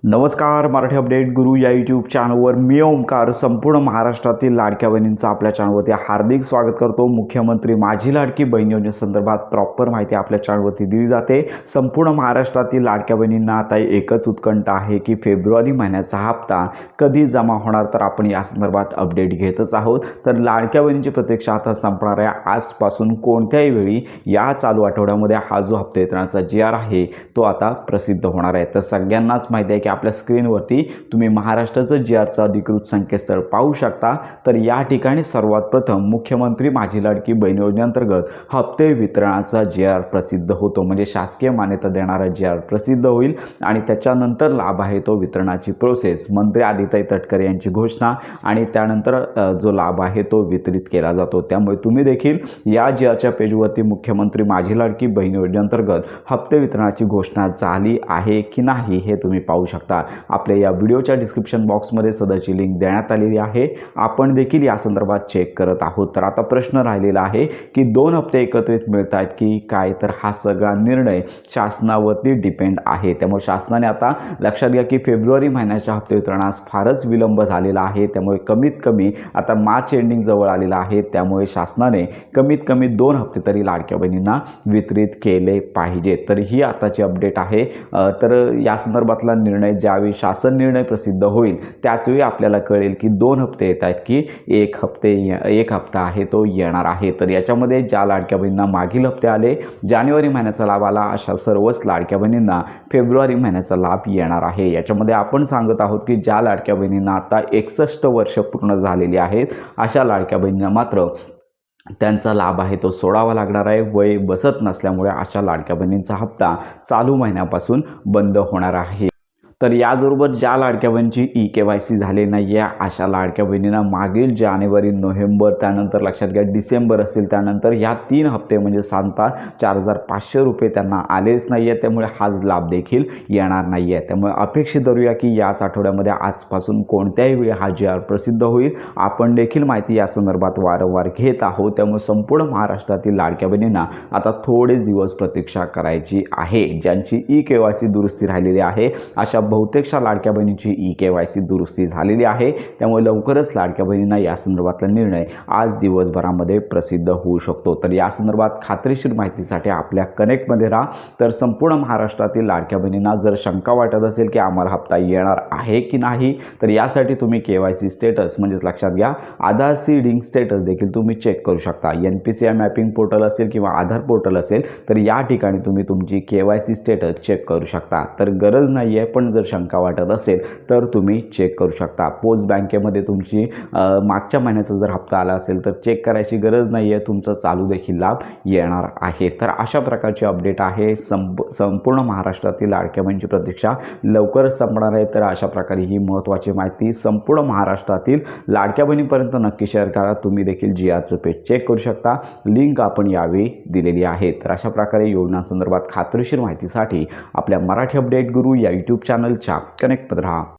नमस्कार, मराठी अपडेट गुरु या यूट्यूब चॅनलवर मी ओमकार संपूर्ण महाराष्ट्रातील लाडक्या बहिणींचं आपल्या चॅनलवरती हार्दिक स्वागत करतो। मुख्यमंत्री माझी लाडकी बहीण योजनेसंदर्भात प्रॉपर माहिती आपल्या चॅनलवरती दिली जाते। संपूर्ण महाराष्ट्रातील लाडक्या बहिणींना आता एकच उत्कंठा आहे की फेब्रुवारी महिन्याचा हप्ता कधी जमा होणार, तर आपण या संदर्भात अपडेट घेतच आहोत। तर लाडक्या बहिणींची प्रतीक्षा आता संपणार आहे। आजपासून कोणत्याही वेळी या चालू आठवड्यामध्ये हा जो हप्ता वितरणाचा GR आहे तो आता प्रसिद्ध होणार आहे। तर सगळ्यांनाच माहिती आहे की आपल्या स्क्रीनवरती तुम्ही महाराष्ट्राचं GRचं अधिकृत संकेतस्थळ पाहू शकता। तर या ठिकाणी सर्वात प्रथम मुख्यमंत्री माझी लाडकी बहीण योजनेअंतर्गत हप्ते वितरणाचा GR प्रसिद्ध होतो, म्हणजे शासकीय मान्यता देणारा GR प्रसिद्ध होईल आणि त्याच्यानंतर लाभ आहे तो वितरणाची प्रोसेस, मंत्री आदिताई तटकरे यांची घोषणा आणि त्यानंतर जो लाभ आहे तो वितरित केला जातो। त्यामुळे तुम्ही देखील या GRच्या पेजवरती मुख्यमंत्री माझी लाडकी बहीण योजनेअंतर्गत हप्ते वितरणाची घोषणा झाली आहे की नाही हे तुम्ही पाहू शकता। आपल्या या व्हिडिओच्या डिस्क्रिप्शन बॉक्समध्ये सदरची लिंक देण्यात आलेली आहे, आपण देखील या संदर्भात चेक करत आहोत। तर आता प्रश्न राहिलेला आहे की 2 हप्ते एकत्रित मिळत आहेत की काय, तर हा सगळा निर्णय शासनावरती डिपेंड आहे। त्यामुळे शासनाने आता लक्षात घ्या की फेब्रुवारी महिन्याच्या हप्ते वितरणास फारच विलंब झालेला आहे। त्यामुळे कमीत कमी आता मार्च एंडिंग जवळ आलेला आहे, त्यामुळे शासनाने कमीत कमी 2 हप्ते तरी लाडक्या बहिणींना वितरित केले पाहिजे। तर ही आताची अपडेट आहे। तर या संदर्भातला निर्णय ज्यावेळी शासन निर्णय प्रसिद्ध होईल त्याचवेळी आपल्याला कळेल की 2 हप्ते येत आहेत की एक हप्ता आहे तो येणार आहे। तर याच्यामध्ये ज्या लाडक्या बहिणींना मागील हप्ते आले, जानेवारी महिन्याचा लाभ आला, अशा सर्वच लाडक्या बहिणींना फेब्रुवारी महिन्याचा लाभ येणार आहे। याच्यामध्ये आपण सांगत आहोत की ज्या लाडक्या बहिणींना आता 61 वर्ष पूर्ण झालेली आहेत अशा लाडक्या बहिणींना मात्र त्यांचा लाभ आहे तो सोडावा लागणार आहे। वय बसत नसल्यामुळे अशा लाडक्या बहिणींचा हप्ता चालू महिन्यापासून बंद होणार आहे। तर याचबरोबर ज्या लाडक्या बहिणींची EKYC झाले नाही आहे अशा लाडक्या बहिणींना मागील जानेवारी, नोव्हेंबर, त्यानंतर लक्षात घ्या डिसेंबर असेल, त्यानंतर ह्या 3 हप्ते म्हणजे साधारणतः 4500 रुपये त्यांना आलेच नाही आहे, त्यामुळे हा लाभ देखील येणार नाही आहे। त्यामुळे अपेक्षित धरूया की याच आठवड्यामध्ये आजपासून कोणत्याही वेळी हा GR प्रसिद्ध होईल। आपण देखील माहिती या संदर्भात वारंवार घेत आहोत, त्यामुळे संपूर्ण महाराष्ट्रातील लाडक्या बहिणींना आता थोडेच दिवस प्रतीक्षा करायची आहे। ज्यांची EKYC दुरुस्ती राहिलेली आहे अशा बहुतेकशा लाडक्या बहिणींची EKYC दुरुस्ती झालेली आहे, त्यामुळे लवकरच लाडक्या बहिणींना या संदर्भातला निर्णय आज दिवसभरामध्ये प्रसिद्ध होऊ शकतो। तर या संदर्भात खात्रीशीर माहितीसाठी आपल्या कनेक्टमध्ये राहा। तर संपूर्ण महाराष्ट्रातील लाडक्या बहिणींना जर शंका वाटत असेल की आम्हाला हप्ता येणार आहे की नाही, तर यासाठी तुम्ही KYC स्टेटस म्हणजेच लक्षात घ्या आधार सीडिंग स्टेटस देखील तुम्ही चेक करू शकता। NPCI मॅपिंग पोर्टल असेल किंवा आधार पोर्टल असेल तर या ठिकाणी तुम्ही तुमची KYC स्टेटस चेक करू शकता। तर गरज नाही आहे, पण जर शंका वाटत असेल तर तुम्ही चेक करू शकता। पोस्ट बँकेमध्ये तुमची मागच्या महिन्याचा जर हप्ता आला असेल तर चेक करायची गरज नाही आहे, तुमचा चालू देखील लाभ येणार आहे। तर अशा प्रकारची अपडेट आहे। संपूर्ण महाराष्ट्रातील लाडक्या बहिणींची प्रतीक्षा लवकरच संपणार आहे। तर अशा प्रकारे ही महत्त्वाची माहिती संपूर्ण महाराष्ट्रातील लाडक्या बहिणीपर्यंत नक्की शेअर करा। तुम्ही देखील GRचं पेज चेक करू शकता, लिंक आपण यावेळी दिलेली आहे। तर अशा प्रकारे योजनांसंदर्भात खात्रीशीर माहितीसाठी आपल्या मराठी अपडेट गुरु या यूट्यूब चॅनलच्या कनेक्ट रहा।